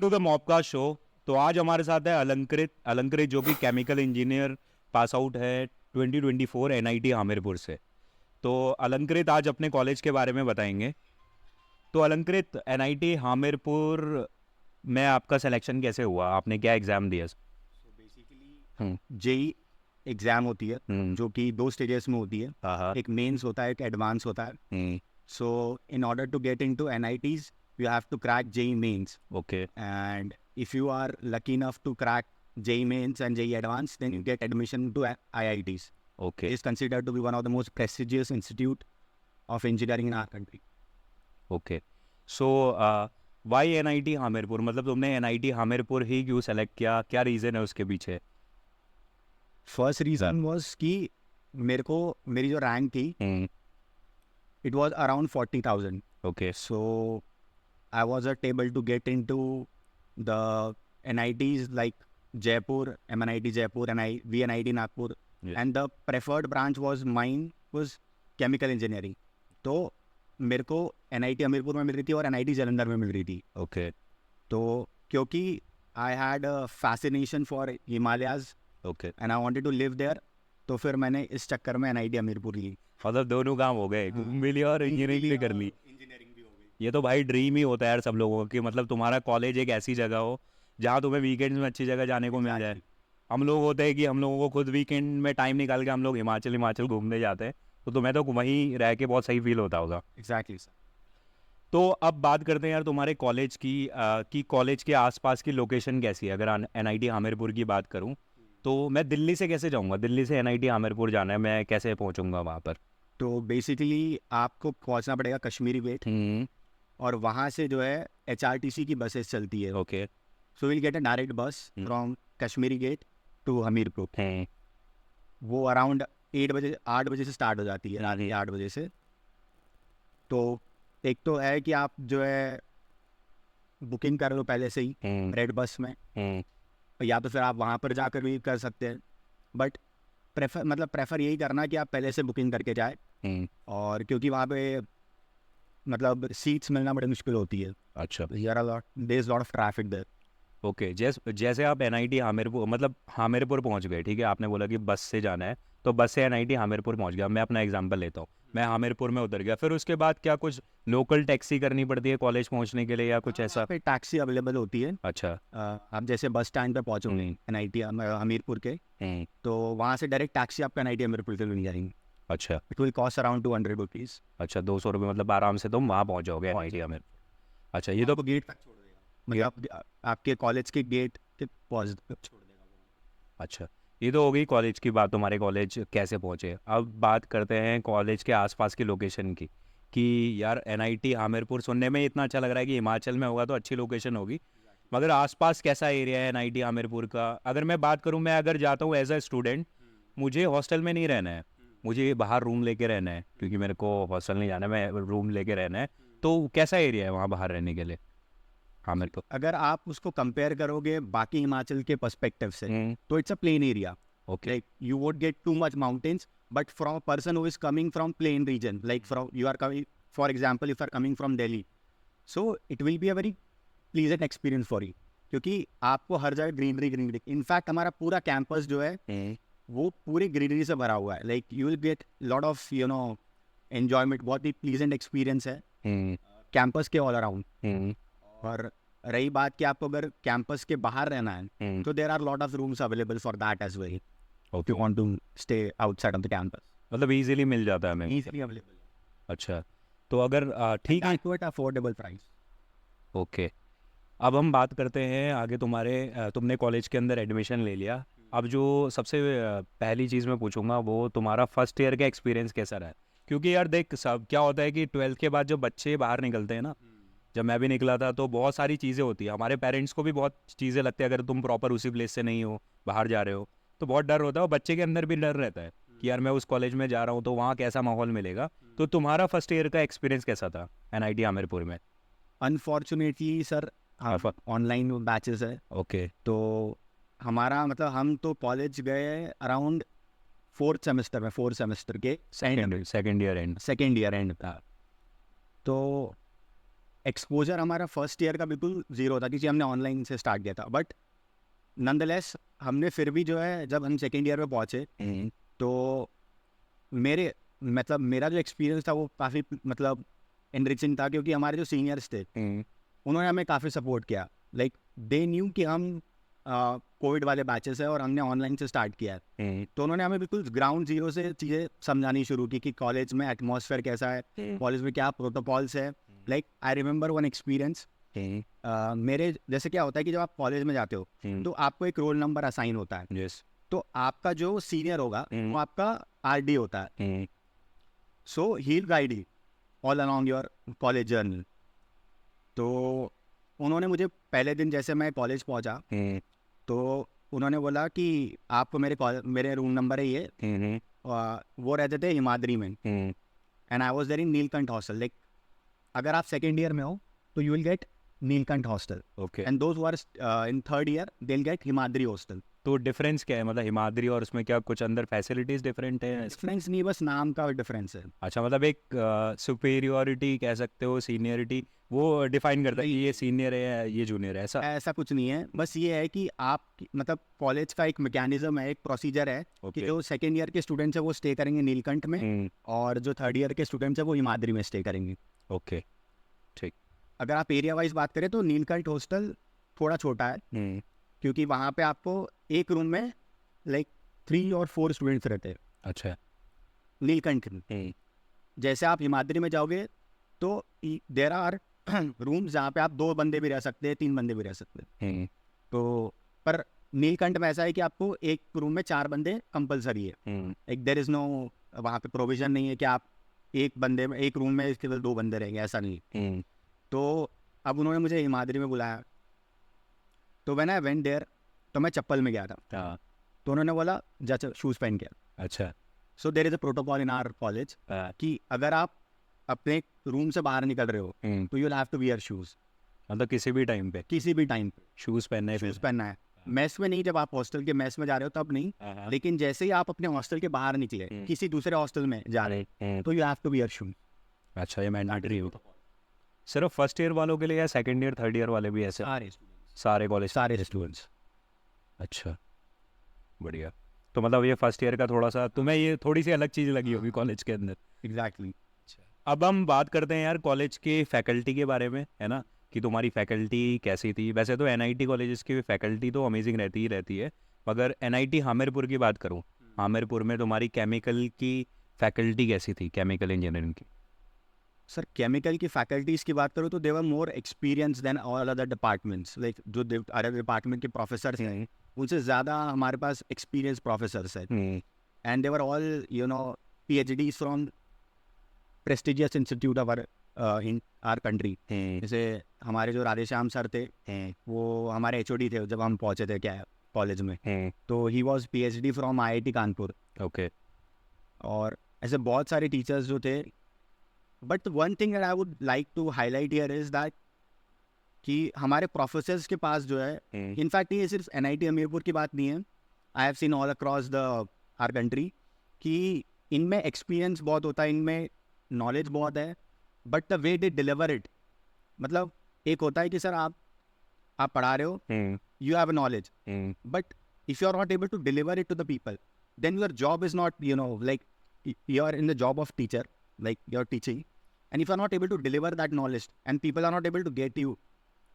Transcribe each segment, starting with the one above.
To the मॉपकास्ट show. तो आज हमारे साथ है अलंकृत अलंकृत जो कि केमिकल इंजीनियर पास आउट है 2024 एनआईटी हामिरपुर से। तो अलंकृत आज अपने कॉलेज के बारे में बताएंगे। तो अलंकृत, एनआईटी हामिरपुर में आपका सिलेक्शन कैसे हुआ? आपने क्या एग्ज़ाम दिया? सो बेसिकली हम्म। जेई एग्ज़ाम होती है हम्म। जो कि दो स्टेजेस में होती है। हाँ हाँ। एक मेंस होता है, एक एडवांस होता है। Hmm. So in order to get into NITs you have to crack JEE mains, okay. And if you are lucky enough to crack JEE mains and JEE advanced, then you get admission to IITs. Okay. It is considered to be one of the most prestigious institute of engineering in our country. Okay. So why NIT Hamirpur, मतलब तुमने NIT Hamirpur ही क्यों select किया? क्या reason है उसके पीछे? First reason was कि मेरे को मेरी जो रैंक थी हम्म। it was around 40,000. Okay. So I wasn't able to get into the NITs like Jaipur, MNIT Jaipur, and VNIT Nagpur. Yes. And the preferred branch was mine was chemical engineering. तो मेरे को NIT Hamirpur में मिल रही थी और NIT Jalandhar में मिल रही थी। ओके। तो क्योंकि I had a fascination for Himalayas okay. And I wanted to live there, तो फिर मैंने इस चक्कर में NIT हमीरपुर ली। मतलब दोनों काम हो गए, घूम भी लिया और इंजीनियरिंग भी कर ली। इंजीनियरिंग भी हो गई। ये तो भाई ड्रीम ही होता है यार सब लोगों का कि मतलब तुम्हारा कॉलेज एक ऐसी जगह हो जहाँ तुम्हें वीकेंड्स में अच्छी जगह जाने को मिल जाए। हम लोग होते हैं कि हम लोगों को खुद वीकेंड में टाइम निकाल के हम लोग हिमाचल हिमाचल घूमने जाते हैं, तो तुम्हें तो वहीं रह के बहुत सही फील होता होगा। Exactly sir. तो अब बात करते हैं यार तुम्हारे कॉलेज की, कि कॉलेज के आसपास की लोकेशन कैसी है। अगर एनआईटी हामिरपुर की बात करूँ तो मैं दिल्ली से कैसे जाऊँगा? दिल्ली से एनआईटी हामिरपुर जाना है, मैं कैसे पहुँचूंगा वहाँ पर? तो बेसिकली आपको पहुंचना पड़ेगा कश्मीरी गेट, हम्म। और वहाँ से जो है HRTC की बसेस चलती है। Okay. So will get a direct bus from Kashmere Gate to Hamirpur. Hmm. वो अराउंड 8 बजे 8 बजे से स्टार्ट हो जाती है, रात के 8 बजे से। तो एक तो है कि आप जो है बुकिंग कर लो पहले से ही हम्म। रेड बस में, हम्म। या तो फिर आप वहाँ पर जाकर भी कर सकते हैं। बट प्रेफर यही करना कि आप पहले से बुकिंग करके जाए, हम्म। और क्योंकि वहाँ पे मतलब सीट्स मिलना बड़ी मुश्किल होती है। अच्छा। There is lot of traffic there. Okay. जैसे आप एनआईटी हामिरपुर, मतलब हामिरपुर पहुंच गए, ठीक है, आपने बोला कि बस से जाना है, तो बस से एनआईटी हामिरपुर पहुंच गया। मैं अपना एग्जांपल लेता हूँ, मैं हामिरपुर में उतर गया, फिर उसके बाद क्या कुछ लोकल टैक्सी करनी पड़ती है कॉलेज पहुंचने के लिए या कुछ हाँ, ऐसा? वहाँ पे टैक्सी अवेलेबल होती है। अच्छा। आप जैसे बस स्टैंड पे पहुँचोगे हम्म। NIT हमीरपुर के, हम्म। तो वहाँ से डायरेक्ट टैक्सी आपका NIT हमीरपुर के लिए मिल जाएंगी। अच्छा। It will cost around 200 rupees. अच्छा, 200 रुपये, मतलब आराम से तुम वहाँ पहुँच जाओगे एनआईटी हामिरपुर। अच्छा, ये तो आपको गेट तक छोड़ देगा, मतलब आपके कॉलेज के गेट के पहुँच छोड़ देगा वो। अच्छा, ये तो हो गई कॉलेज की बात, तुम्हारे कॉलेज कैसे पहुँचे। अब बात करते हैं कॉलेज के आसपास की लोकेशन की, कि यार एनआईटी हामिरपुर सुनने में इतना अच्छा लग रहा है कि हिमाचल में होगा तो अच्छी लोकेशन होगी, मगर आसपास कैसा एरिया है एनआईटी हामिरपुर का? अगर मैं बात करूँ, मैं अगर जाता हूँ एज अ स्टूडेंट, मुझे हॉस्टल में नहीं रहना है, मुझे बाहर रूम लेके रहना है, क्योंकि मेरे को हॉस्टल नहीं जाना है, मैं रूम लेके रहना है। तो कैसा एरिया है वहाँ बाहर रहने के लिए हामिरपुर? अगर आप उसको कंपेयर करोगे बाकी हिमाचल के पर्सपेक्टिव से, हम्म। तो it's a plain area. Okay. Like you won't get too much mountains, but from a person who is coming from plain region, like from you are coming, for example, if you are coming from Delhi, so it will be a very pleasant experience for you, क्योंकि आपको हर जगह greenery greenery. In fact हमारा पूरा campus जो है वो पूरी greenery से भरा हुआ है। Like you will get lot of enjoyment, बहुत ही प्लीजेंट एक्सपीरियंस है हम्म। कैंपस के ऑल अराउंड। हम्म। और रही बात कि आपको अगर कैंपस के बाहर रहना है, हम्म। तो there are lot of rooms available for that as well, if you okay, want to stay outside of the campus. मतलब इजीली मिल जाता है हमें। Easily available. अच्छा, तो अगर And ठीक है। that too at affordable price. Okay, अब हम बात करते हैं आगे। तुमने कॉलेज के अंदर एडमिशन ले लिया। अब जो सबसे पहली चीज़ मैं पूछूंगा वो तुम्हारा फर्स्ट ईयर का एक्सपीरियंस कैसा रहा है? क्योंकि यार देख, सब क्या होता है कि 12th के बाद जो बच्चे बाहर निकलते हैं ना, जब मैं भी निकला था तो बहुत सारी चीज़ें होती है, हमारे पेरेंट्स को भी बहुत चीज़ें लगती है, अगर तुम प्रॉपर उसी प्लेस से नहीं हो, बाहर जा रहे हो, तो बहुत डर होता है, और बच्चे के अंदर भी डर रहता है कि यार मैं उस कॉलेज में जा रहा हूँ तो वहाँ कैसा माहौल मिलेगा। तो तुम्हारा फर्स्ट ईयर का एक्सपीरियंस कैसा था एनआईटी आमिरपुर में? Unfortunately सर, हम ऑनलाइन बैचेस है, ओके। तो हमारा मतलब हम तो कॉलेज गए अराउंड फोर्थ सेमेस्टर के second year and. Second year and था। तो एक्सपोजर हमारा फर्स्ट ईयर का बिल्कुल ज़ीरो था क्योंकि हमने ऑनलाइन से स्टार्ट किया था, बट नॉनदलेस हमने फिर भी जो है जब हम सेकेंड ईयर में पहुँचे तो मेरे मतलब मेरा जो एक्सपीरियंस था वो काफ़ी मतलब एनरिचिंग था, क्योंकि हमारे जो सीनियर्स थे उन्होंने हमें काफ़ी सपोर्ट किया। लाइक दे न्यू कि हम कोविड वाले बैचेस है और हमने ऑनलाइन से स्टार्ट किया है, तो उन्होंने हमें बिल्कुल ग्राउंड जीरो से चीज़ें समझानी शुरू की कि कॉलेज में एटमॉस्फेयर कैसा है, कॉलेज में क्या प्रोटोकॉल्स है। Like I remember one experience, मेरे जैसे क्या होता है कि जब आप कॉलेज में जाते हो तो आपको एक रोल नंबर असाइन होता है, यस तो आपका जो सीनियर होगा वो आपका आरडी होता है। So he will guide you all along your college journey. तो उन्होंने मुझे पहले दिन जैसे मैं कॉलेज पहुंचा तो उन्होंने बोला कि आपको मेरे रूम नंबर है ये, वो रहते थे हिमाद्री में, and I was there in Nilkanth hostel. Like अगर आप सेकेंड ईयर में हो तो you will get Nilkanth hostel, okay. And those who are in third year they will get Himadri hostel. तो डिफरेंस क्या है, मतलब हिमाद्री और उसमें क्या कुछ अंदर फैसिलिटीज डिफरेंट है? डिफरेंस नहीं, बस नाम का डिफरेंस है। अच्छा, मतलब एक सुपेरियोरिटी कह सकते हो, सीनियरिटी वो डिफाइन करता है कि ये सीनियर है ये जूनियर है, ऐसा? ऐसा कुछ नहीं है, बस ये है कि आप मतलब कॉलेज का एक मैकेनिज्म है, एक प्रोसीजर है कि ओके। जो सेकेंड ईयर के स्टूडेंट्स है वो स्टे करेंगे नीलकंठ में, और जो थर्ड ईयर के स्टूडेंट्स है वो हिमाद्री में स्टे करेंगे। ओके, ठीक। अगर आप एरिया वाइज बात करें तो नीलकंठ हॉस्टल थोड़ा छोटा है, क्योंकि वहाँ पे आपको एक रूम में लाइक 3 और 4 स्टूडेंट्स रहते हैं अच्छा। नीलकंठ में। जैसे आप हिमाद्री में जाओगे तो देर आर रूम्स जहाँ पे आप 2 बंदे भी रह सकते हैं, 3 बंदे भी रह सकते हैं। तो पर नीलकंठ में ऐसा है कि आपको एक रूम में 4 बंदे कंपलसरी है। एक देर इज़ नो वहाँ पे प्रोविजन नहीं है कि आप एक बंदे में एक रूम में केवल 2 बंदे रहेंगे, ऐसा नहीं। तो अब उन्होंने मुझे हिमाद्री में बुलाया, तो व्हेन आई वेंट देयर तो मैं चप्पल में गया था, हाँ। तो उन्होंने बोला जा शूज़ पहन के। अच्छा। So there is a protocol in our college कि अगर आप अपने रूम से बाहर निकल रहे हो तो you will have to wear shoes, मतलब किसी भी टाइम पे किसी भी टाइम पे शूज पहनना है शूज़ फिर? पहनना है। मेस में नहीं, जब आप हॉस्टल के मेस में जा रहे हो तब नहीं, लेकिन जैसे ही आप अपने हॉस्टल के बाहर निकले किसी दूसरे हॉस्टल में जा रहे तो you have to wear shoes. अच्छा, ये मैंडेटरी हो सिर्फ फर्स्ट ईयर वालों के लिए या सेकंड ईयर थर्ड ईयर वाले भी ऐसे? सारे कॉलेज सारे स्टूडेंट्स। अच्छा, बढ़िया। तो मतलब ये फर्स्ट ईयर का थोड़ा सा तुम्हें ये थोड़ी सी अलग चीज़ लगी होगी कॉलेज के अंदर। एग्जैक्टली। अब हम बात करते हैं यार कॉलेज के फैकल्टी के बारे में, है ना, कि तुम्हारी फैकल्टी कैसी थी? वैसे तो एनआईटी कॉलेजेस की फैकल्टी तो अमेजिंग रहती ही रहती है, मगर एनआईटी हामिरपुर की बात करूँ, हामिरपुर में तुम्हारी केमिकल की फैकल्टी कैसी थी, केमिकल इंजीनियरिंग की? सर केमिकल की फैकल्टीज़ की बात करूँ तो they were more experience than all other departments. Like जो अदर डिपार्टमेंट के प्रोफेसर हैं उनसे ज़्यादा हमारे पास एक्सपीरियंस प्रोफेसर्स हैं, and they were all you know PhDs from prestigious institute of in our country. जैसे हमारे जो राधेश्याम सर थे वो हमारे HOD थे जब हम पहुँचे थे क्या कॉलेज में, तो he was PhD from IIT Kanpur. Okay. और ऐसे बहुत सारे टीचर्स जो थे, but one thing that I would like to highlight here is that कि हमारे प्रोफेसर्स के पास जो है, इनफैक्ट ये सिर्फ NIT हमीरपुर की बात नहीं है, I have seen all across the our country कि इनमें एक्सपीरियंस बहुत होता है, इनमें नॉलेज बहुत है, but the way they deliver it, मतलब एक होता है कि सर आप पढ़ा रहे हो, you have knowledge, but if you are not able to deliver it to the people then your job is not like you are in the job of teacher, like you're teaching, and if you're not able to deliver that knowledge and people are not able to get you,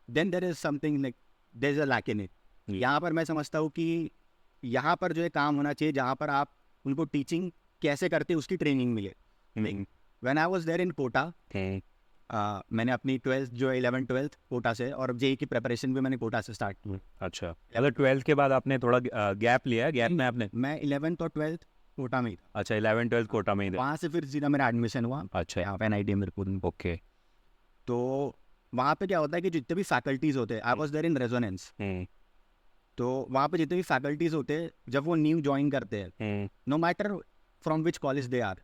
then there is something like there's a lack in it. यहाँ पर मैं समझता हूँ कि यहाँ पर जो है काम होना चाहिए जहाँ पर आप उनको टीचिंग कैसे करते हैं उसकी ट्रेनिंग मिले। When I was there in Kota, मैंने अपनी 12th जो है 11th-12th कोटा से, और JEE की प्रिपरेशन भी मैंने कोटा से स्टार्ट की। अच्छा, मतलब 12th के बाद आपने थोड़ा गैप लिया है? गैप में आपने? मैं 11th और 12th कोटा में ही था। अच्छा, 11th-12th कोटा में ही था। वहाँ से फिर सीधा मेरा एडमिशन हुआ अच्छा, यहाँ पे NIT हमीरपुर में। ओके। तो वहाँ पे क्या होता है कि जितने भी फैकल्टीज़ होते हैं, I was there in Resonance, तो वहाँ पे जितने भी फैकल्टीज़ होते हैं जब वो न्यू ज्वाइन करते हैं, no matter from which college they are,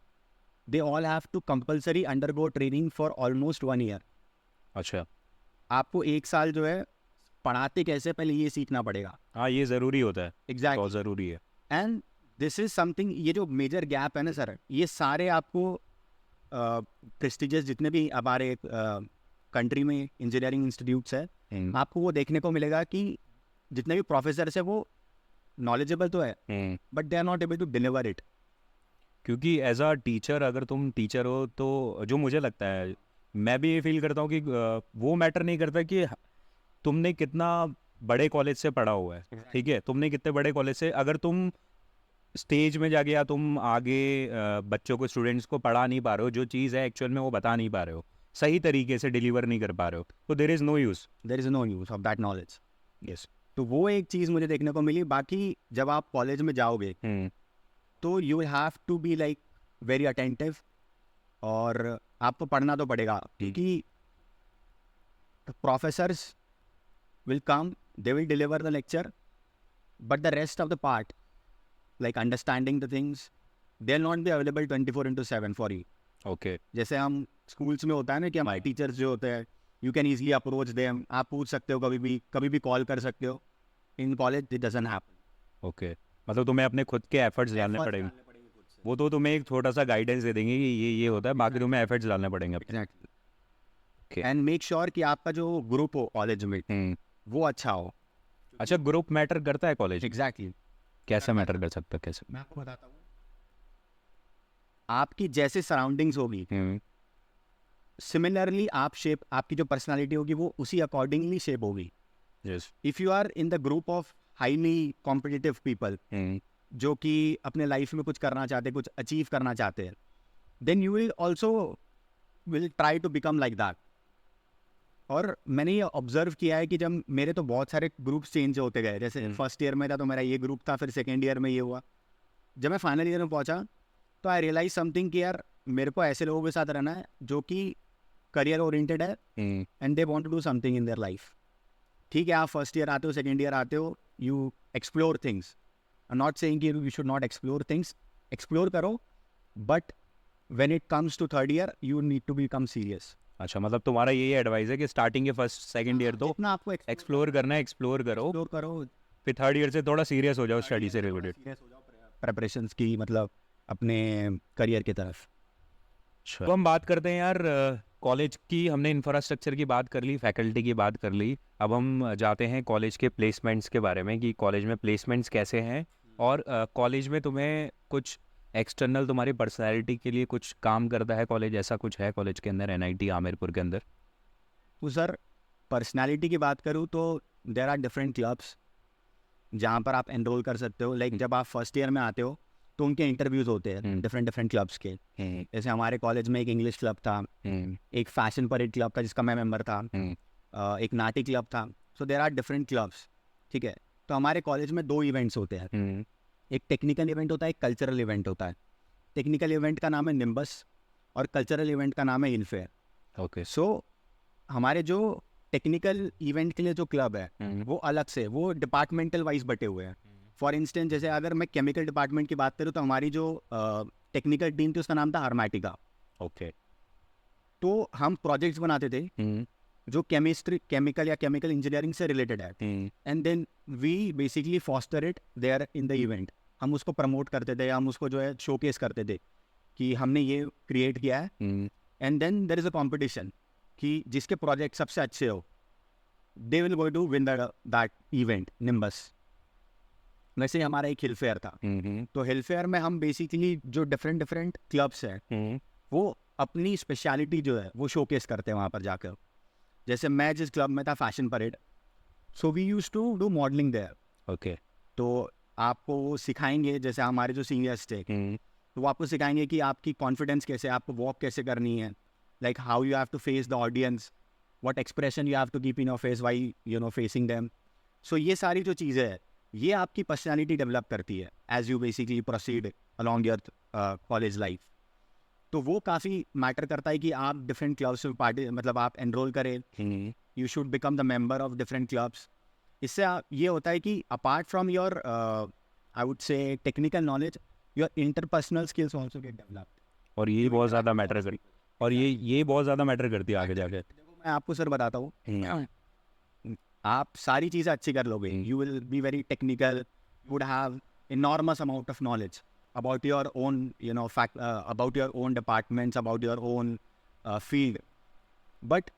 they all have to compulsory undergo training for almost 1 year. अच्छा, आपको 1 साल जो है पढ़ाते कैसे पहले ये सीखना पड़ेगा। हाँ, ये ज़रूरी होता है, एग्जैक्टली, बहुत ज़रूरी है। एंड दिस इज समथिंग, ये जो मेजर गैप है ना सर, ये सारे आपको प्रेस्टिजियस जितने भी हमारे कंट्री में इंजीनियरिंग इंस्टीट्यूट्स है, आपको वो देखने को मिलेगा कि जितने भी प्रोफेसर्स है वो नॉलेजेबल तो है but they are not able to deliver it. क्योंकि एज अ टीचर अगर तुम टीचर हो तो जो मुझे लगता है, मैं भी ये फील करता हूँ कि वो मैटर नहीं करता कि तुमने कितना बड़े कॉलेज से पढ़ा हुआ है. ठीक है, तुमने कितने बड़े कॉलेज से, अगर तुम स्टेज में जाके या तुम आगे बच्चों को, स्टूडेंट्स को पढ़ा नहीं पा रहे हो, जो चीज़ है एक्चुअल में वो बता नहीं पा रहे हो, सही तरीके से डिलीवर नहीं कर पा रहे हो, तो there is no use. There is no use of that knowledge. Yes. तो वो एक चीज़ मुझे देखने को मिली. बाकी जब आप कॉलेज में जाओगे तो you will have to be like very attentive, और आपको पढ़ना तो पड़ेगा क्योंकि professors will come, they will deliver the lecture, but the rest of the part, like understanding the things, they'll not be available 24/7 for you. Okay. जैसे हम schools में होता है ना कि हमारे टीचर्स जो होते हैं, you can easily approach them, आप पूछ सकते हो, कभी भी कॉल कर सकते हो. In college it doesn't happen. Okay, मतलब तुम्हें अपने खुद के एफर्ट्स डालने पड़ेंगे. वो तो तुम्हें एक छोटा सा गाइडेंस दे देंगे कि ये होता है, बाकी तुम्हें एफर्ट्स डालने पड़ेंगे. Exactly. Okay. And make sure कि आपका जो ग्रुप हो कॉलेज में वो अच्छा हो. अच्छा, ग्रुप मैटर करता है कॉलेज? एग्जैक्टली. कैसे मैटर कर सकता है, कैसे? मैं आपको बताता हूँ. आपकी जैसे सराउंडिंग्स होगी, सिमिलरली आपकी जो पर्सनालिटी होगी वो उसी अकॉर्डिंगली शेप होगी. Yes. If you are in the group of highly competitive people जो कि अपने लाइफ में कुछ करना चाहते हैं, कुछ अचीव करना चाहते हैं, then you will also will try to become like that. और मैंने ये ऑब्जर्व किया है कि जब मेरे तो बहुत सारे ग्रुप्स चेंज होते गए, जैसे फर्स्ट ईयर में था तो मेरा ये ग्रुप था, फिर सेकेंड ईयर में ये हुआ. जब मैं फाइनल ईयर में पहुंचा तो आई रियलाइज समथिंग कि यार मेरे को ऐसे लोगों के साथ रहना है जो कि करियर ओरिएंटेड है and they want to do something in their life. ठीक है, आप फर्स्ट ईयर आते हो, सेकेंड ईयर आते हो, you explore things. I am not saying कि you should not explore things, explore करो, but when it comes to third year you need to become serious. अच्छा, मतलब तुम्हारा यही एडवाइस है कि स्टार्टिंग के फर्स्ट सेकंड ईयर तो जितना आपको एक्सप्लोर करना है, एक्सप्लोर करो, फिर थर्ड ईयर से थोड़ा सीरियस हो जाओ स्टडी से रिलेटेड, प्रेपरेशंस की, मतलब अपने करियर की तरफ. तो हम बात करते हैं यार कॉलेज की. हमने इंफ्रास्ट्रक्चर की बात कर ली, फैकल्टी की बात कर ली, अब हम जाते हैं कॉलेज के प्लेसमेंट्स के बारे में कि कॉलेज में प्लेसमेंट्स कैसे हैं, और कॉलेज में तुम्हें कुछ एक्सटर्नल तुम्हारी पर्सनैलिटी के लिए कुछ काम करता है कॉलेज, ऐसा कुछ है कॉलेज के अंदर, NIT आमिरपुर के अंदर? तो सर पर्सनालिटी की बात करूँ तो देर आर डिफरेंट क्लब्स जहाँ पर आप एनरोल कर सकते हो. लाइक जब आप फर्स्ट ईयर में आते हो तो उनके इंटरव्यूज होते हैं डिफरेंट क्लब्स के. जैसे हमारे कॉलेज में एक इंग्लिश क्लब था, एक फैशन परेड क्लब था जिसका मैं मेंबर था, एक नाटी क्लब था. सो देर आर डिफरेंट क्लब्स. ठीक है, तो हमारे कॉलेज में 2 इवेंट्स होते हैं. एक टेक्निकल इवेंट होता है, एक कल्चरल इवेंट होता है. टेक्निकल इवेंट का नाम है निम्बस और कल्चरल इवेंट का नाम है इनफेयर. ओके. सो हमारे जो टेक्निकल इवेंट के लिए जो क्लब है वो अलग से, वो डिपार्टमेंटल वाइज बटे हुए हैं. फॉर इंस्टेंस जैसे अगर मैं केमिकल डिपार्टमेंट की बात करूँ तो हमारी जो टेक्निकल टीम थी उसका नाम था हर्मेटिका. ओके. तो हम प्रोजेक्ट्स बनाते थे जो केमिकल या केमिकल इंजीनियरिंग से रिलेटेड है, and then we basically foster it there in the event. हम उसको प्रमोट करते थे, हम उसको जो है शोकेस करते थे कि हमने ये क्रिएट किया है. And then there is a competition कि जिसके प्रोजेक्ट सबसे अच्छे हो they will go to win that event Nimbus. वैसे ही हमारा एक हिल फेयर था. तो हिल फेयर में हम बेसिकली जो डिफरेंट क्लब्स हैं वो अपनी स्पेशलिटी जो है वो शोकेस करते हैं वहाँ पर जाकर. जैसे मैं जिस क्लब में था fashion parade, so we use to do modelling there. Okay. तो आपको वो सिखाएंगे, जैसे हमारे जो सीनियर्स थे तो वो आपको सिखाएंगे कि आपकी कॉन्फिडेंस कैसे, आपको वॉक कैसे करनी है, like how you have to face the audience, what expression you have to keep in your face while you know facing them. So ये सारी जो चीज़ें हैं ये आपकी पर्सनालिटी डेवलप करती है as you basically proceed along your college life. तो वो काफ़ी मैटर करता है कि आप डिफरेंट क्लब्स में मतलब आप एनरोल करें. You should become the member of different clubs. इससे ये होता है कि apart from your I would say technical knowledge, your interpersonal skills also get developed. और ये बहुत ज़्यादा मैटर करती, और ये बहुत ज़्यादा मैटर करती है आगे जाके. देखो मैं आपको सर बताता हूँ, आप सारी चीज़ें अच्छी कर लोगे, you will be very technical, would have enormous amount of knowledge about your own about your own departments, about your own field, but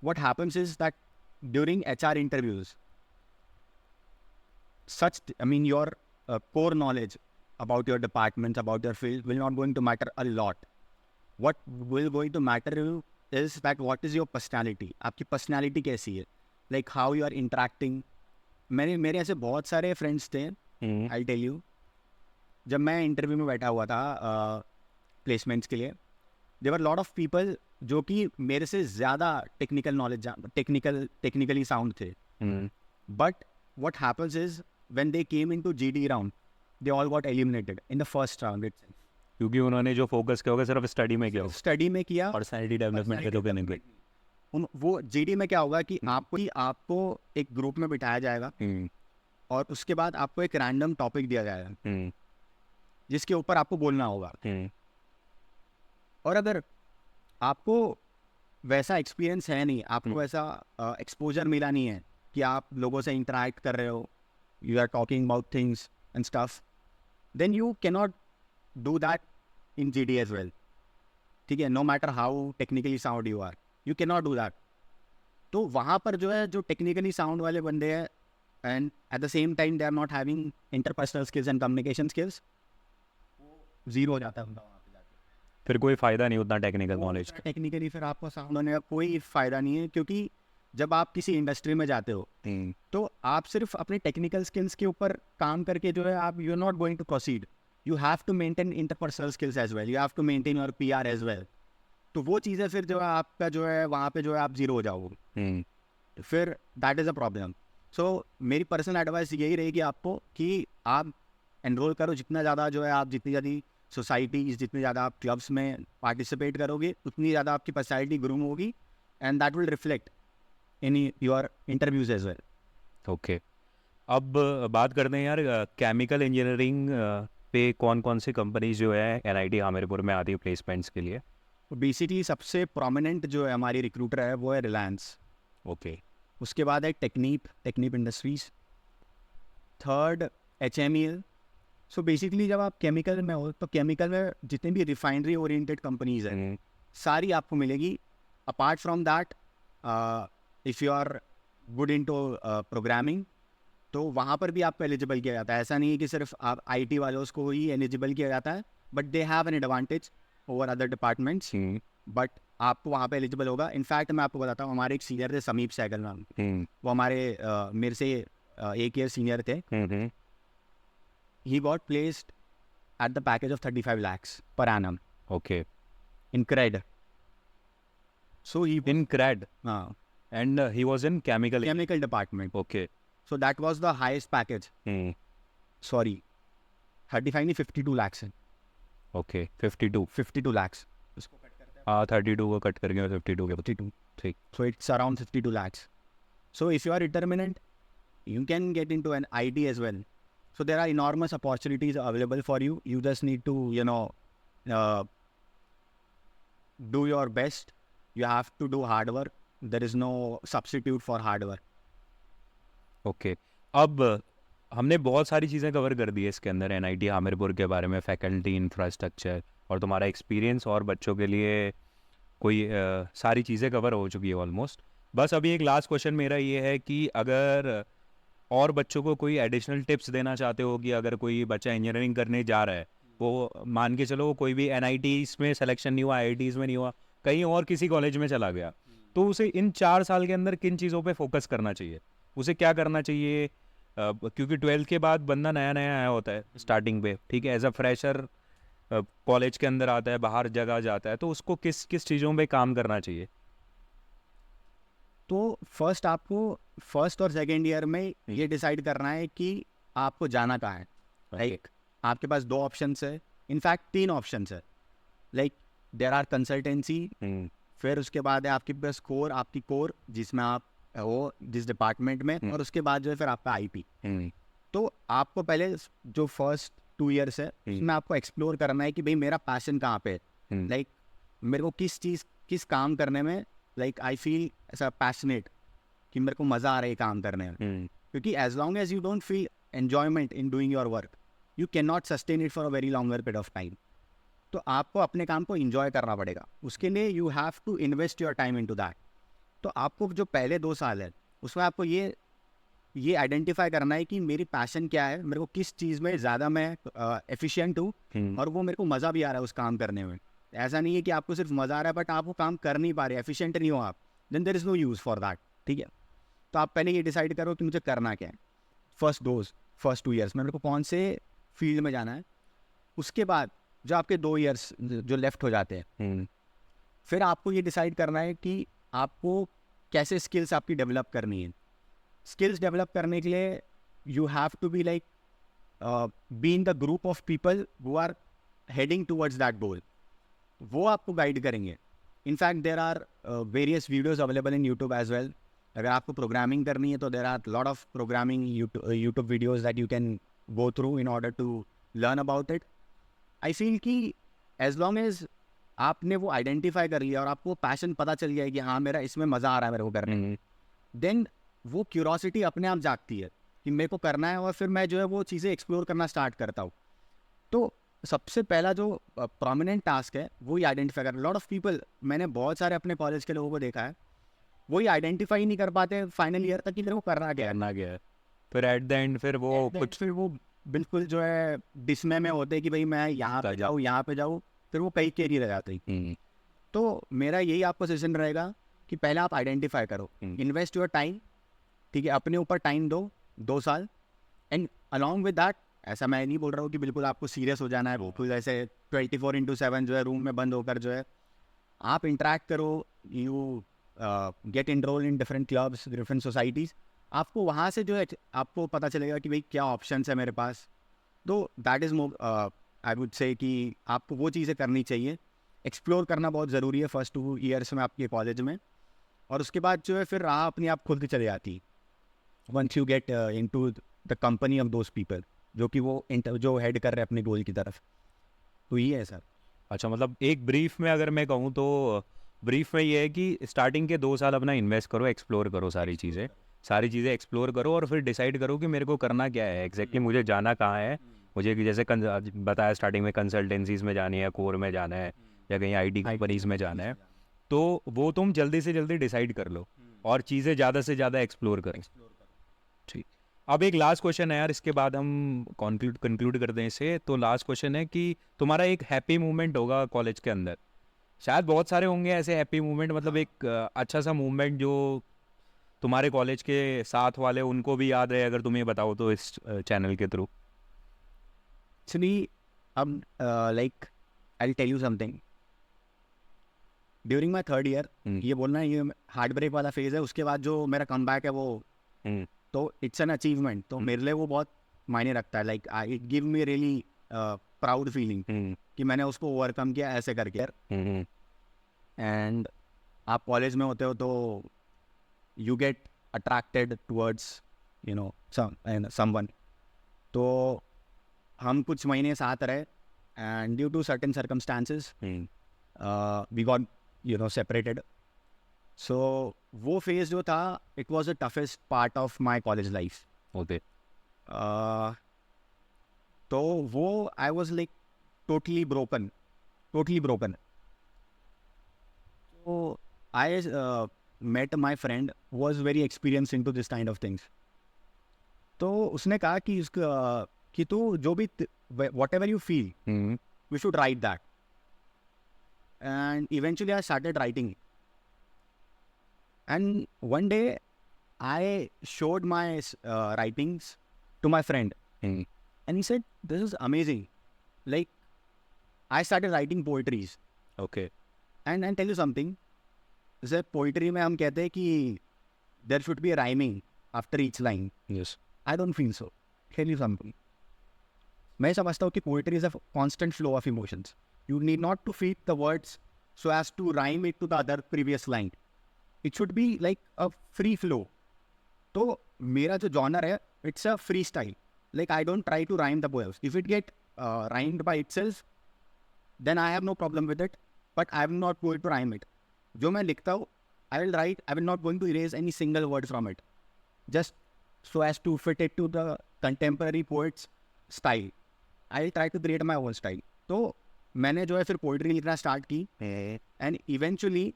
what happens is that during HR interviews, your core knowledge about your department, about your field will not going to matter a lot. What will going to matter you is that what is your personality, आपकी personality कैसी है, like how you are interacting. मेरे ऐसे बहुत सारे friends थे, I'll tell you. जब मैं इंटरव्यू में बैठा हुआ था प्लेसमेंट्स के लिए, there were lot of people जो कि मेरे से ज़्यादा टेक्निकली साउंड थे, but what happens is when they came into GD round, they all got eliminated in the first round itself, क्योंकि उन्होंने जो फोकस किया होगा सिर्फ स्टडी में किया होगा, स्टडी में किया, पर्सनैलिटी डेवलपमेंट पे तो करने पे। वो जीडी में क्या होगा कि आपको एक ग्रुप में बिठाया जाएगा और उसके बाद आपको एक रैंडम टॉपिक दिया जाएगा जिसके ऊपर आपको बोलना होगा। और अगर आपको वैसा एक्सपीरियंस है नहीं, आपको वैसा एक्सपोजर मिला नहीं है कि आप लोगों से इंटरैक्ट कर रहे हो, you are talking about things and stuff, then you can not do that in GD as well. ठीक है, no matter how technically sound you are, you can not do that. तो वहाँ पर जो है, जो टेक्निकली साउंड वाले बंदे हैं and at the same time they are not having interpersonal skills and communication skills, zero हो जाता है उनका वहाँ पे जाके। फिर कोई फ़ायदा नहीं उतना टेक्निकल नॉलेज का। टेक्निकली फिर आपको साउंड होने का कोई फ़ायदा नहीं है, क्योंकि जब आप किसी इंडस्ट्री में जाते हो तो आप सिर्फ अपने टेक्निकल स्किल्स के ऊपर काम करके जो है आप you are not going to proceed, you have to maintain interpersonal skills as well, you have to maintain your PR as well. तो वो चीज़ें फिर जो है आपका जो है वहाँ पे जो है आप जीरो हो जाओगे, फिर दैट इज़ अ प्रॉब्लम। सो मेरी पर्सनल एडवाइस यही रहेगी आपको कि आप एनरोल करो जितना ज़्यादा जो है, आप जितनी ज़्यादा सोसाइटीज़, जितनी ज़्यादा आप क्लब्स में पार्टिसिपेट करोगे उतनी ज़्यादा आपकी पर्सनैलिटी ग्रूम होगी and that will reflect in your interviews as well. Okay, अब बात करते हैं यार केमिकल इंजीनियरिंग पे कौन कौन सी कंपनीज जो है एनआईटी हमीरपुर में आती है प्लेसमेंट्स के लिए? बेसिकली सबसे प्रोमिनेंट जो है हमारी रिक्रूटर है वो है रिलायंस। ओके, उसके बाद है Technip industries, third HMEL। So basically जब आप केमिकल में हो तो केमिकल में जितने भी रिफाइनरी ओरिएंटेड कंपनीज हैं सारी आपको मिलेगी। Apart from that, if you are good into programming तो वहाँ पर भी आपको एलिजिबल किया जाता है। ऐसा नहीं है कि सिर्फ आप IT वालों को ही एलिजिबल किया जाता है, but they have an advantage over other departments, but आपको वहाँ पे एलिजिबल होगा। इनफैक्ट मैं आपको बताता हूँ, हमारे एक सीनियर थे समीप सहगल नाम, वो हमारे मेरे से एक ईयर सीनियर थे। He got placed at the package of 35 lakhs per annum okay, in CRED. So he in CRED uh, and he was in chemical. chemical department. Okay, So that was the highest package. Sorry, 35 नहीं 52 lakhs है। Okay, 52 lakhs. हाँ, 32 को cut करके 52 के 52. ठीक। So it's around 52 lakhs. So if you are determined, you can get into an IT as well. So there are enormous opportunities available for you. You just need to, do your best. You have to do hard work. There is no substitute for hard work. Okay, अब हमने बहुत सारी चीज़ें cover कर दी है इसके अंदर NIT Hamirpur के बारे में, फैकल्टी, इंफ्रास्ट्रक्चर और तुम्हारा एक्सपीरियंस और बच्चों के लिए कोई सारी चीज़ें कवर हो चुकी है ऑलमोस्ट। बस अभी एक लास्ट क्वेश्चन मेरा ये है कि अगर और बच्चों को कोई एडिशनल टिप्स देना चाहते हो कि अगर कोई बच्चा इंजीनियरिंग करने जा रहा है, वो मान के चलो कोई भी एनआईटीज़ में सिलेक्शन नहीं हुआ, आईआईटीज़ में नहीं हुआ, कहीं और किसी कॉलेज में चला गया, तो उसे इन 4 साल के अंदर किन चीज़ों पे फोकस करना चाहिए? उसे क्या करना चाहिए? क्योंकि 12th के बाद बंदा नया नया आया होता है स्टार्टिंग पे, ठीक है, एज अ फ्रेशर कॉलेज के अंदर आता है, बाहर जगह जाता है, तो उसको किस किस चीज़ों पे काम करना चाहिए? तो फर्स्ट और सेकेंड ईयर में ये डिसाइड करना है कि आपको जाना कहाँ है। लाइक आपके पास 2 ऑप्शंस है, इनफैक्ट 3 ऑप्शंस है। लाइक देयर आर कंसल्टेंसी, फिर उसके बाद है आपके पास आपकी कोर जिसमें आप वो जिस डिपार्टमेंट में, और उसके बाद जो है फिर आपका IP। तो आपको पहले जो फर्स्ट 2 ईयर्स है उसमें आपको एक्सप्लोर करना है कि भाई मेरा पैशन कहाँ पे है। लाइक मेरे को किस काम करने में लाइक आई फील ऐसा पैशनेट कि मेरे को मज़ा आ रहा है काम करने में। क्योंकि as long as you don't feel enjoyment in doing your work, you can not sustain it for a very longer period of time. तो आपको अपने काम को इंजॉय करना पड़ेगा, उसके लिए you have to invest your time into that. तो तो आपको जो पहले 2 साल है उसमें आपको ये आइडेंटिफाई करना है कि मेरी पैशन क्या है, मेरे को किस चीज़ में ज़्यादा मैं एफिशिएंट हूँ और वो मेरे को मज़ा भी आ रहा है उस काम करने में। ऐसा नहीं है कि आपको सिर्फ मज़ा आ रहा है बट आप वो काम कर नहीं पा रहे, एफिशिएंट नहीं हो आप, then there is no use for that. ठीक है, तो आप पहले ये डिसाइड करो कि मुझे करना क्या है। फर्स्ट 2 ईयर्स में मेरे को कौन से फील्ड में जाना है। उसके बाद जो आपके 2 ईयर्स जो लेफ्ट हो जाते हैं, फिर आपको ये डिसाइड करना है कि आपको कैसे स्किल्स आपकी डेवलप करनी है। स्किल्स डेवलप करने के लिए you have to be like be in the group of people who are heading towards that goal. वो आपको गाइड करेंगे। In fact there are various videos available in YouTube as well. अगर आपको प्रोग्रामिंग करनी है तो there are lot of programming YouTube videos that you can go through in order to learn about it. I feel कि as long as आपने वो identify कर लिया और आपको पैशन पता चल गया है कि हाँ मेरा इसमें मज़ा आ रहा है मेरे को करने में, देन वो क्यूरोसिटी अपने आप जागती है कि मेरे को करना है और फिर मैं जो है वो चीज़ें एक्सप्लोर करना स्टार्ट करता हूँ। तो सबसे पहला जो प्रोमिनेंट टास्क है वही आइडेंटिफाई करना। लॉट ऑफ पीपल, मैंने बहुत सारे अपने कॉलेज के लोगों को देखा है, वही आइडेंटिफाई नहीं कर पाते फाइनल ईयर तक कि मेरे को करना क्या है। करना क्या है, फिर एट द एंड फिर वो कुछ फिर वो बिल्कुल जो है डिसमे में होते हैं कि भाई मैं यहाँ पे जाऊँ यहाँ पे जाऊँ, फिर वो कहीं के नहीं रह जाते। तो मेरा यही आपको सजेशन रहेगा कि पहले आप आइडेंटिफाई करो, इन्वेस्ट योर टाइम। ठीक है, अपने ऊपर टाइम दो 2 साल। एंड अलॉन्ग विद दैट, ऐसा मैं नहीं बोल रहा हूँ कि बिल्कुल आपको सीरियस हो जाना है, बिल्कुल ऐसे 24/7 जो है रूम में बंद होकर जो है आप इंटरेक्ट करो। You get enrol in different clubs, different societies. आपको वहाँ से जो है आपको पता चलेगा कि भाई क्या ऑप्शंस है मेरे पास। तो that is more I would say कि आपको वो चीज़ें करनी चाहिए। एक्सप्लोर करना बहुत ज़रूरी है फर्स्ट 2 ईयर्स में आपके कॉलेज में, और उसके बाद जो है फिर राह अपनी आप खुद चले जाती है once you get into the company of those people जो कि वो जो हेड कर रहे हैं अपने गोल की तरफ। तो ये है सर। अच्छा, मतलब एक ब्रीफ में अगर मैं कहूँ तो ब्रीफ में ये है कि स्टार्टिंग के 2 साल अपना इन्वेस्ट करो, एक्सप्लोर करो सारी चीज़ें एक्सप्लोर करो और फिर डिसाइड करो कि मेरे को करना क्या है एग्जैक्टली, मुझे जाना कहाँ है। मुझे कि जैसे बताया स्टार्टिंग में कंसल्टेंसीज में जानी है, कोर में जाना है या कहीं आईटी कंपनीज में जाना है, तो वो तुम जल्दी से जल्दी डिसाइड कर लो और चीज़ें ज़्यादा से ज़्यादा एक्सप्लोर करो। ठीक, अब एक लास्ट क्वेश्चन है यार, इसके बाद हम कंक्लूड कर दें इसे। तो लास्ट क्वेश्चन है कि तुम्हारा एक हैप्पी मोमेंट होगा कॉलेज के अंदर, शायद बहुत सारे होंगे ऐसे हैप्पी मोमेंट, मतलब एक अच्छा सा मोमेंट जो तुम्हारे कॉलेज के साथ वाले उनको भी याद रहे, अगर तुम्हें बताओ तो इस चैनल के थ्रू। एक्चुअली अब like I tell you something. During my 3rd year, ये बोलना है ये हार्ट ब्रेक वाला फेज है, उसके बाद जो मेरा कमबैक है वो तो इट्स एन अचीवमेंट। तो मेरे लिए वो बहुत मायने रखता है। Like it give me really proud feeling कि मैंने उसको ओवरकम किया ऐसे करके। एंड आप कॉलेज में होते हो तो you get attracted towards you know someone. तो हम कुछ महीने साथ रहे and due to certain circumstances we got separated. So वो फेज जो था it was the toughest part of my college life. Okay, तो वो I was like totally broken. तो I met my friend was very experience in to this kind of things. तो उसने कहा कि कि तू जो भी what ever you feel we should write that. And eventually I started writing. And one day, I showed my writings to my friend, and he said, "This is amazing." Like, I started writing poetries. Okay, And tell you something, जैसे poetry में हम कहते हैं कि there should be a rhyming after each line. Yes, I don't feel so. Tell you something. मैं समझता हूँ कि poetry is a constant flow of emotions. You need not to feed the words so as to rhyme it to the other previous line. It should be like a free flow. तो मेरा जो genre है it's a free style. Like I don't try to rhyme the poems. If it get rhymed by itself, then I have no problem with it. But I am not going to rhyme it. जो मैं लिखता हूँ, I will write. I will not going to erase any single word from it, just so as to fit it to the contemporary poet's style. I will try to create my own style. तो मैंने जो है फिर poetry लिखना start की, and eventually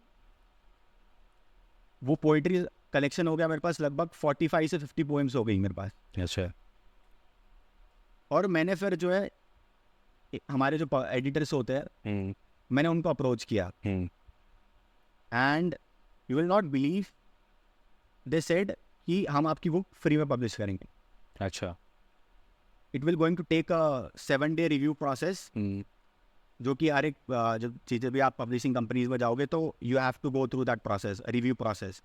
वो poetry collection हो गया मेरे पास, लगभग 45 से 50 पोएम्स हो गई मेरे पास। अच्छा। और मैंने फिर जो है हमारे जो एडिटर्स होते हैं, मैंने उनको अप्रोच किया, and you will not believe, they said कि हम आपकी बुक फ्री में पब्लिश करेंगे। अच्छा। It will going to take a 7 day review process, जो कि हर एक जब चीज़ें भी आप पब्लिशिंग कंपनीज में जाओगे तो you have to go through that process, review process.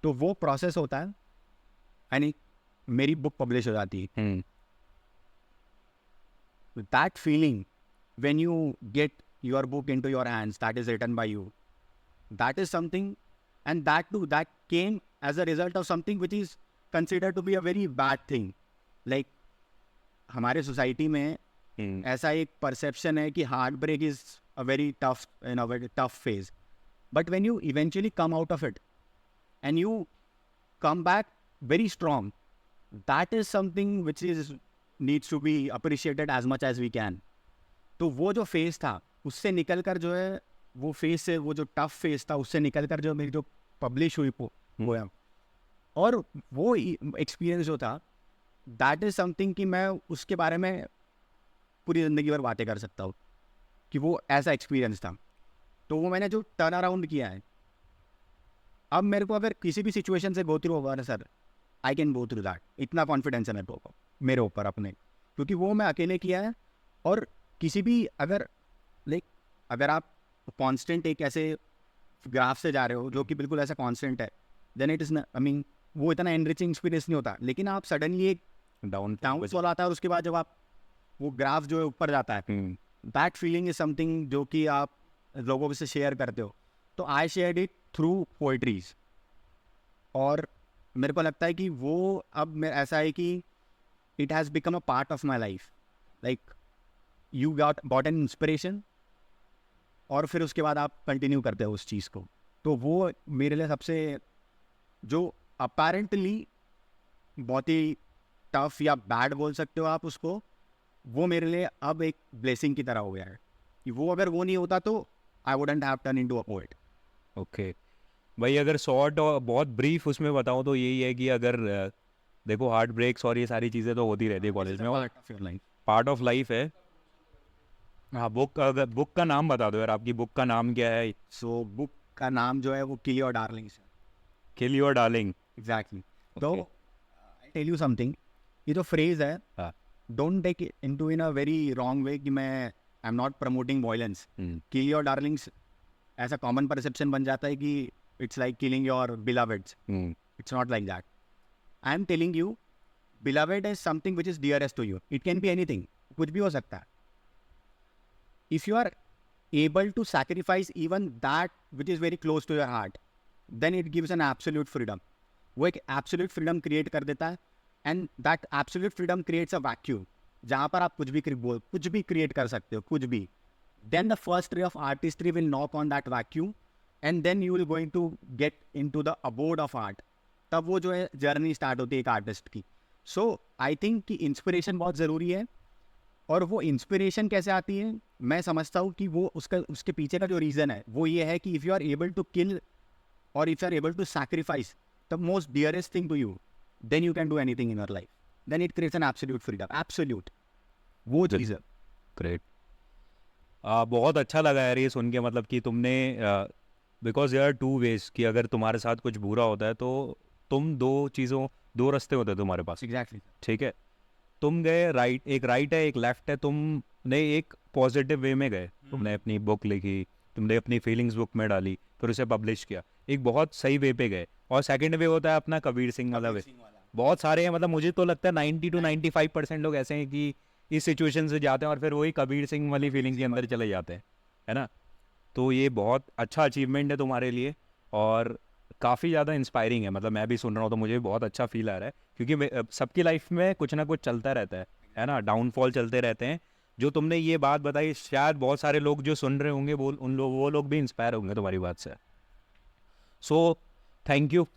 तो वो प्रोसेस होता है, यानी मेरी बुक पब्लिश हो जाती है। That feeling when you get your book into your hands that is written by you, that is something, and that too, that came as a result of something which is considered to be a very bad thing. Like हमारे society में ऐसा एक perception है कि heart break is a very tough, in a very tough phase, but when you eventually come out of it and you come back very strong, that is something which is needs to be appreciated as much as we can. तो वो जो phase था उससे निकल कर जो है, वो फेज से, वो जो टफ फेज था उससे निकल कर जो मेरी जो पब्लिश हुई पोएम, और वो एक्सपीरियंस जो था, दैट इज समथिंग कि मैं उसके बारे में पूरी ज़िंदगी भर बातें कर सकता हूँ कि वो ऐसा एक्सपीरियंस था। तो वो मैंने जो टर्न अराउंड किया है, अब मेरे को अगर किसी भी सिचुएशन से गो थ्रू होगा ना sir, I can go through that, इतना कॉन्फिडेंस है मेरे ऊपर अपने, क्योंकि वो मैं अकेले किया है। और किसी भी अगर आप कांस्टेंट एक ऐसे ग्राफ से जा रहे हो जो कि बिल्कुल ऐसा कांस्टेंट है, then it is, I mean वो इतना एनरिचिंग एक्सपीरियंस नहीं होता। लेकिन आप सडनली एक डाउनफॉल आता है और उसके बाद जब आप वो ग्राफ जो है ऊपर जाता है, दैट फीलिंग इज समथिंग जो कि आप लोगों से शेयर करते हो। तो I shared it through poetries, और मेरे को लगता है कि वो अब ऐसा है कि it has become a part of my life. Like you got an inspiration, और फिर उसके बाद आप कंटिन्यू करते हो उस चीज़ को। तो वो मेरे लिए सबसे, जो अपेरेंटली बहुत ही टफ या बैड बोल सकते हो आप उसको, वो मेरे लिए अब एक ब्लेसिंग की तरह हो गया है कि वो अगर वो नहीं होता तो I wouldn't have turn into a poet. Okay भाई, अगर शॉर्ट और बहुत ब्रीफ उसमें बताऊँ तो यही है कि अगर देखो हार्ट ब्रेक्स और ये सारी चीज़ें तो होती रहती है कॉलेज में, और पार्ट ऑफ लाइफ है। हाँ, अगर बुक का नाम बता दो यार, आपकी बुक का नाम क्या है? सो बुक का नाम जो है वो किल योर डार्लिंग्स है। Kill your darling, exactly. तो आई टेल यू समथिंग, ये जो फ्रेज है, don't take into in a very wrong way कि मैं I am not promoting violence. Kill your darlings ऐसा कॉमन परसेप्शन बन जाता है कि it's like killing your beloveds. It's not like that. I am telling you, beloved is something which is dearest to you. It can be anything, कुछ भी हो सकता है। If you are able to sacrifice even that which is very close to your heart, then it gives an absolute freedom. वो एक absolute freedom create कर देता है, and that absolute freedom creates a vacuum जहाँ पर आप कुछ भी create कर सकते हो, कुछ भी. Then the first ray of artistry will knock on that vacuum, and then you will going to get into the abode of art. तब वो जो है जर्नी स्टार्ट होती है एक आर्टिस्ट की. सो आई थिंक कि इंस्पिरेशन बहुत ज़रूरी है, और वो इंस्पिरेशन कैसे आती है, मैं समझता हूँ कि वो उसके पीछे का जो रीज़न है वो ये है कि if you are able to kill और if you are able to sacrifice the most dearest thing to you, then you can do anything in your life. Then it creates an absolute freedom, absolute वो चीज़ है. Great. बहुत अच्छा लगा यार ये सुन के, मतलब कि तुमने because there are two ways कि अगर तुम्हारे साथ कुछ बुरा होता है तो तुम दो रास्ते होते हैं तुम्हारे पास. एग्जैक्टली. ठीक है, तुम गए राइट, एक राइट है एक लेफ्ट है. तुमने एक पॉजिटिव वे में गए, तुमने अपनी बुक लिखी, तुमने अपनी फीलिंग्स बुक में डाली, फिर उसे पब्लिश किया, एक बहुत सही वे पे गए. और सेकंड वे होता है अपना कबीर सिंह वाला वे. बहुत सारे हैं, मतलब मुझे तो लगता है 90 to 95% लोग ऐसे हैं कि इस सिचुएशन से जाते हैं और फिर वही कबीर सिंह वाली फीलिंग के अंदर चले जाते हैं, है ना. तो ये बहुत अच्छा अचीवमेंट है तुम्हारे लिए और काफ़ी ज़्यादा इंस्पायरिंग है. मतलब मैं भी सुन रहा हूँ तो मुझे बहुत अच्छा फील आ रहा है, क्योंकि सबकी लाइफ में कुछ ना कुछ चलता रहता है ना, डाउनफॉल चलते रहते हैं. जो तुमने ये बात बताई, शायद बहुत सारे लोग जो सुन रहे होंगे वो लोग भी इंस्पायर होंगे तुम्हारी बात से. So thank you.